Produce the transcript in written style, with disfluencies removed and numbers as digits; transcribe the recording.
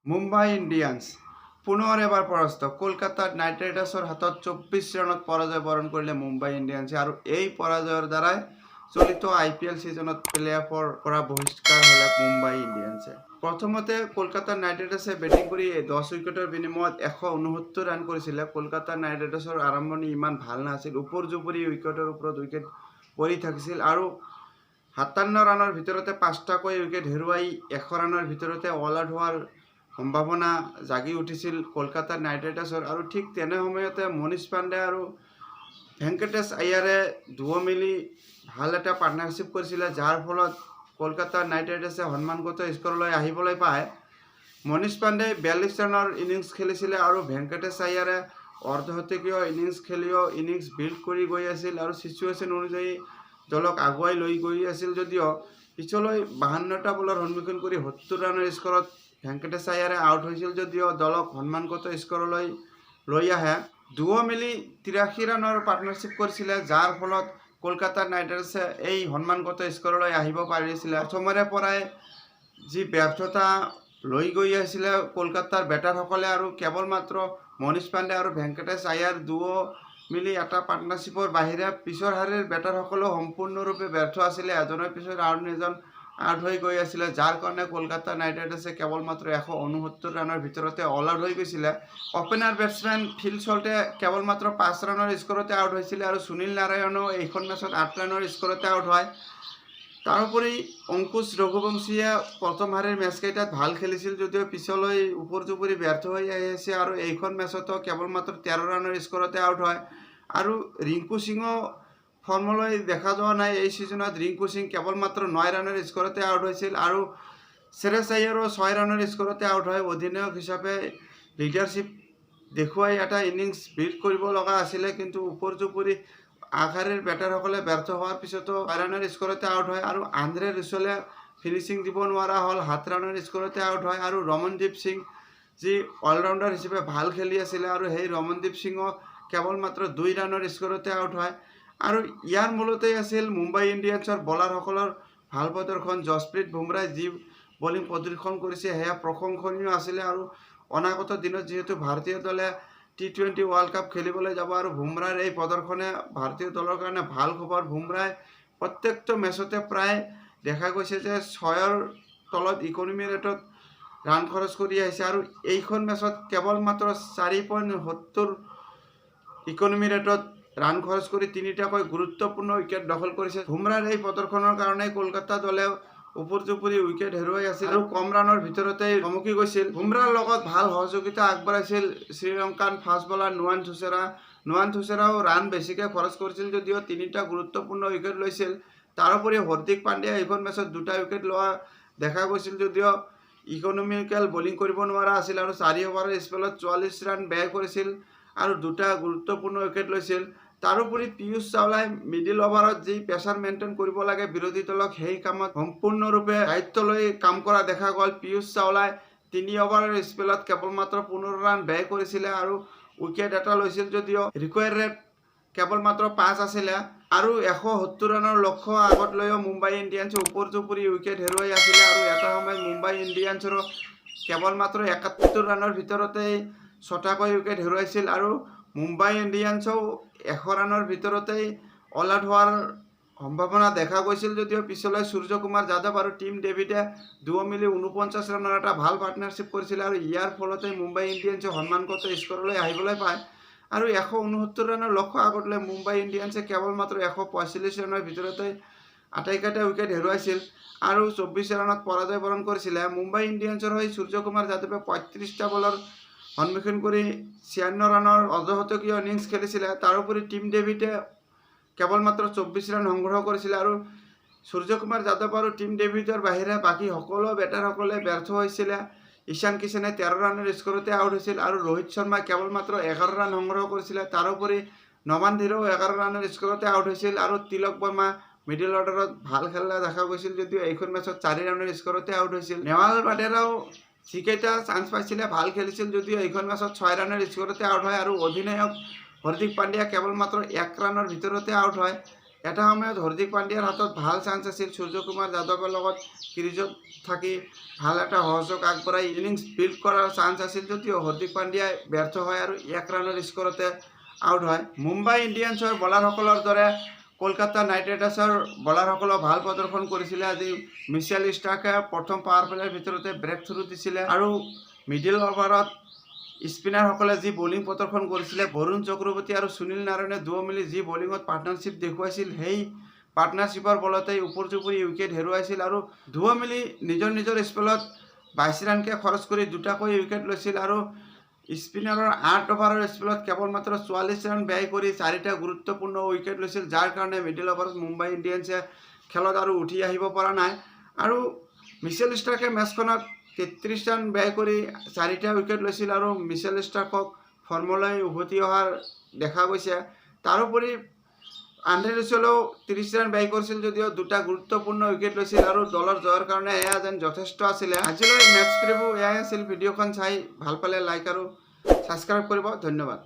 Mumbai Indians পুনৰ এবাৰ পৰাস্ত। কলকাতা নাইট ৰাইডাৰ্ছৰ হাতত 24 ৰানত পৰাজয় বৰণ কৰিলে মুম্বাই ইণ্ডিয়ানছে আৰু এই পৰাজয়ৰ দ্বাৰাই চলিত IPL ছিজনত প্লে অফৰ পৰা বহিষ্কাৰ হ'লে মুম্বাই ইণ্ডিয়ানছে। প্ৰথমতে কলকাতা নাইট ৰাইডাৰ্ছে বেটিং কৰি 10 উইকেটৰ বিনিময়ত 169 ৰান কৰিছিলে। কলকাতা নাইট ৰাইডাৰ্ছৰ আৰম্ভণি ইমান ভাল নাছিল, ওপৰ জুপৰি উইকেটৰ ওপৰত উইকেট পৰি থাকিছিল আৰু 57 ৰানৰ ভিতৰতে 5টাকৈ উইকেট হেৰুৱাই 100 ৰানৰ ভিতৰতে অল আউট হোৱাৰ সম্ভাৱনা জাগি উঠিছিল কলকাতা নাইট ৰাইডাৰ্ছৰ। আৰু ঠিক তেনে সময়তে মনীষ পাণ্ডে আৰু ভেংকটেশ আয়াৰে দুয়ো মিলি ভাল এটা পাৰ্টনাৰশ্বিপ কৰিছিলে, যাৰ ফলত কলকাতা নাইট ৰাইডাৰ্ছে সন্মানগত স্ক'ৰলৈ আহিবলৈ পায়। মনীষ পাণ্ডে 42 ৰানৰ ইনিংছ খেলিছিলে আৰু ভেংকটেশ আয়াৰে অৰ্ধশতকীয় ইনিংছ খেলিও ইনিংছ বিল্ড কৰি গৈ আছিল আৰু ছিচুৱেশ্যন অনুযায়ী দলক আগুৱাই লৈ গৈ আছিল যদিও পিছলৈ 52টা বলৰ সন্মুখীন কৰি 70 ৰানৰ স্ক'ৰত ভেংকটেশ আয়াৰে আউট হৈছিল যদিও দলক সন্মানগত স্ক'ৰলৈ লৈ আহে। দুয়ো মিলি 83 ৰানৰ পাৰ্টনাৰশ্বিপ কৰিছিলে, যাৰ ফলত কলকাতা নাইট ৰাইডাৰ্ছে এই সন্মানগত স্ক'ৰলৈ আহিব পাৰিছিলে। প্ৰথমৰে পৰাই যি ব্যৰ্থতা লৈ গৈ আহিছিলে কলকাতাৰ বেটাৰসকলে আৰু কেৱল মাত্ৰ মনীষ পাণ্ডে আৰু ভেংকটেশ আয়াৰ দুয়ো মিলি এটা পাৰ্টনাৰশ্বিপৰ বাহিৰে পিছৰ শাৰীৰ বেটাৰসকলেও সম্পূৰ্ণৰূপে ব্যৰ্থ আছিলে। এজনৰ পিছত আৰু এজন আউট হৈ গৈ আছিলে, যাৰ কাৰণে কলকাতা নাইট ৰাইডাৰ্ছে কেৱল মাত্ৰ 169 ৰানৰ ভিতৰতে অল আউট হৈ গৈছিলে। অপেনাৰ বেটছমেন ফিল চল্টে কেৱল মাত্ৰ 5 ৰানৰ স্ক'ৰতে আউট হৈছিলে আৰু সুনীল নাৰায়ণেও এইখন মেচত 8 ৰানৰ স্ক'ৰতে আউট হয়। তাৰোপৰি অংকুশ ৰঘুবংশীয়ে প্ৰথম শাৰীৰ মেচকেইটাত ভাল খেলিছিল যদিও পিছলৈ ওপৰ জুপৰি ব্যৰ্থ হৈ আহিছে আৰু এইখন মেচতো কেৱল মাত্ৰ 13 ৰানৰ স্ক'ৰতে আউট হয়। আৰু ৰিংকু সিঙো ফৰ্মলৈ দেখা যোৱা নাই এই ছিজনত। ৰিংকু সিং কেৱল মাত্ৰ 9 ৰানৰ স্ক'ৰতে আউট হৈছিল আৰু শ্ৰেয়স আয়াৰো 6 ৰানৰ স্ক'ৰতে আউট হয়। অধিনায়ক হিচাপে লিডাৰশ্বিপ দেখুৱাই এটা ইনিংছ বিল্ড কৰিব লগা আছিলে, কিন্তু ওপৰ জুপৰি আগশাৰীৰ বেটাৰসকলে ব্যৰ্থ হোৱাৰ পিছতো 6 ৰানৰ স্ক'ৰতে আউট হয় আৰু আন্দ্ৰে ৰুছেলে ফিনিচিং দিব নোৱাৰা হ'ল, 7 ৰানৰ স্ক'ৰতে আউট হয়। আৰু ৰমনদীপ সিং যি অলৰাউণ্ডাৰ হিচাপে ভাল খেলি আছিলে আৰু সেই ৰমনদীপ সিঙো কেৱল মাত্ৰ 2 ৰানৰ স্ক'ৰতে আউট হয়। আৰু ইয়াৰ মূলতেই আছিল মুম্বাই ইণ্ডিয়ানছৰ বলাৰসকলৰ ভাল প্ৰদৰ্শন। যশপ্ৰীত বুমৰাহে যি বলিং প্ৰদৰ্শন কৰিছে সেয়া প্ৰশংসনীয় আছিলে আৰু অনাগত দিনত যিহেতু ভাৰতীয় দলে T20 ৱৰ্ল্ড কাপ খেলিবলৈ যাব আৰু বুমৰাৰ এই প্ৰদৰ্শনে ভাৰতীয় দলৰ কাৰণে ভাল খবৰ। বুমৰাহে প্ৰত্যেকটো মেচতে প্ৰায় দেখা গৈছে যে 6ৰ তলত ইকনমি ৰেটত ৰান খৰচ কৰি আহিছে আৰু এইখন মেচত কেৱল মাত্ৰ 4.70 ইকনমি ৰেটত ৰান খৰচ কৰি 3টাকৈ গুৰুত্বপূৰ্ণ উইকেট দখল কৰিছে। বুমৰাৰ এই প্ৰদৰ্শনৰ কাৰণে কলকাতা দলেও ওপৰ জুপৰি উইকেট হেৰুৱাই আছিল আৰু কম ৰানৰ ভিতৰতে থমকি গৈছিল। বুমৰাৰ লগত ভাল সহযোগিতা আগবঢ়াইছিল শ্ৰীলংকান ফাষ্ট বলাৰ নুৱান থুছেৰা। নুৱান থুছেৰাও ৰান বেছিকৈ খৰচ কৰিছিল যদিও 3টা গুৰুত্বপূৰ্ণ উইকেট লৈছিল। তাৰোপৰি হাৰ্দিক পাণ্ডিয়া এইখন মেচত 2টা উইকেট লোৱা দেখা গৈছিল যদিও ইকনমিকেল বলিং কৰিব নোৱাৰা আছিল আৰু 4 অভাৰৰ স্পেলত 44 ৰান ব্যয় কৰিছিল আৰু 2টা গুৰুত্বপূৰ্ণ উইকেট লৈছিল। তাৰোপৰি পীয়ুষ চাওলাই মিডিল অভাৰত যি প্ৰেছাৰ মেইনটেইন কৰিব লাগে বিৰোধী দলক, সেই কামত সম্পূৰ্ণৰূপে দায়িত্ব লৈ কাম কৰা দেখা গ'ল। পীয়ুষ চাওলাই 3 অভাৰৰ স্পেলত কেৱল মাত্ৰ 15 ৰান ব্যয় কৰিছিলে আৰু উইকেট এটা লৈছিল যদিও ৰিকোয়াৰ্ড ৰেট কেৱল মাত্ৰ 5 আছিলে আৰু 170 ৰানৰ লক্ষ্য আগত লৈও মুম্বাই ইণ্ডিয়ানছে ওপৰ জুপৰি উইকেট হেৰুৱাই আছিলে আৰু এটা সময়ত মুম্বাই ইণ্ডিয়ানছৰো কেৱল মাত্ৰ 71 ৰানৰ ভিতৰতেই 6টাকৈ উইকেট হেৰুৱাইছিল আৰু মুম্বাই ইণ্ডিয়ানছেও 100 ৰানৰ ভিতৰতেই অল আউট হোৱাৰ সম্ভাৱনা দেখা গৈছিল যদিও পিছলৈ সূৰ্যকুমাৰ যাদৱ আৰু টিম ডেভিডে দুয়ো মিলি 49 ৰানৰ এটা ভাল পাৰ্টনাৰশ্বিপ কৰিছিল আৰু ইয়াৰ ফলতে মুম্বাই ইণ্ডিয়ানছে সন্মানগত স্ক'ৰলৈ আহিবলৈ পায় আৰু 169 ৰানৰ লক্ষ্য আগত লৈ মুম্বাই ইণ্ডিয়ানছে কেৱল মাত্ৰ 145 ৰানৰ ভিতৰতে আটাইকেইটা উইকেট হেৰুৱাইছিল আৰু 24 ৰানত পৰাজয় বৰণ কৰিছিলে। মুম্বাই ইণ্ডিয়ানছৰ হৈ সূৰ্যকুমাৰ যাদৱে 35টা বলৰ সন্মুখীন কৰি 56 ৰানৰ অৰ্ধশতকীয় ইনিংছ খেলিছিলে। তাৰোপৰি টিম ডেভিডে কেৱল মাত্ৰ 24 ৰান সংগ্ৰহ কৰিছিলে আৰু সূৰ্যকুমাৰ যাদৱ আৰু টিম ডেভিডৰ বাহিৰে বাকী সকলো বেটাৰসকলে ব্যৰ্থ হৈছিলে। ঈশান কিষাণে 13 ৰানৰ স্ক'ৰতে আউট হৈছিল আৰু ৰোহিত শৰ্মাই কেৱল মাত্ৰ 11 ৰান সংগ্ৰহ কৰিছিলে। তাৰোপৰি নমান ধীৰেও 11 ৰানৰ স্ক'ৰতে আউট হৈছিল আৰু তিলক বৰ্মা মিডিল অৰ্ডাৰত ভাল খেলা দেখা গৈছিল যদিও এইখন মেচত 4 ৰানৰ স্ক'ৰতে আউট হৈছিল। নেৱাল বাডেৰাও যিকেইটা চান্স পাইছিলে ভাল খেলিছিল যদিও এইখন মেচত 6 ৰানৰ স্ক'ৰতে আউট হয় আৰু অধিনায়ক হাৰ্দিক পাণ্ডিয়া কেৱল মাত্ৰ 1 ৰানৰ ভিতৰতে আউট হয়। এটা সময়ত হাৰ্দিক পাণ্ডিয়াৰ হাতত ভাল চান্স আছিল সূৰ্যকুমাৰ যাদৱৰ লগত ক্ৰিজত থাকি ভাল এটা সহযোগ আগবঢ়াই ইনিংছ বিল্ড কৰাৰ চান্স আছিল যদিও হাৰ্দিক পাণ্ডিয়াই ব্যৰ্থ হয় আৰু 1 ৰানৰ স্ক'ৰতে আউট হয়। মুম্বাই ইণ্ডিয়ানছৰ বলাৰসকলৰ দৰে কলকাতা নাইট ৰাইডাৰ্ছৰ বলাৰসকলেও ভাল প্ৰদৰ্শন কৰিছিলে। আজি মিচেল ষ্টাৰ্কে প্ৰথম পাৱাৰ প্লেৰ ভিতৰতে ব্ৰেক থ্ৰু দিছিলে আৰু মিডিল অভাৰত স্পিনাৰসকলে যি বলিং প্ৰদৰ্শন কৰিছিলে, বৰুণ চক্ৰৱৰ্তী আৰু সুনীল নাৰায়ণে দুয়ো মিলি যি বলিঙত পাৰ্টনাৰশ্বিপ দেখুৱাইছিল, সেই পাৰ্টনাৰশ্বিপৰ বলতেই ওপৰ-চুপৰি উইকেট হেৰুৱাইছিল আৰু দুয়ো মিলি নিজৰ নিজৰ স্পেলত 22 ৰানকৈ খৰচ কৰি দুটাকৈ উইকেট লৈছিল আৰু স্পিনাৰৰ 8 অভাৰৰ স্পেলত কেৱল মাত্ৰ 44 ৰান ব্যয় কৰি 4টা গুৰুত্বপূৰ্ণ উইকেট লৈছিল, যাৰ কাৰণে মিডিল অভাৰত মুম্বাই ইণ্ডিয়ানছে খেলত আৰু উঠি আহিব পৰা নাই। আৰু মিচেল ষ্টাৰ্কে মেচখনত 33 ৰান ব্যয় কৰি 4টা উইকেট লৈছিল আৰু মিচেল ষ্টাৰ্কক ফৰ্মলৈ উভতি অহাৰ দেখা গৈছে। তাৰোপৰি আন্দ্ৰে ৰাছেলেও 30 ৰান ব্যয় কৰিছিল যদিও 2টা গুৰুত্বপূৰ্ণ উইকেট লৈছিল আৰু দলৰ জয়ৰ কাৰণে এয়া যেন যথেষ্ট আছিলে। আজিলৈ মেটচ প্ৰিভিউ এয়াই আছিল। ভিডিঅ'খন চাই ভাল পালে লাইক আৰু ছাবস্ক্ৰাইব কৰিব। ধন্যবাদ।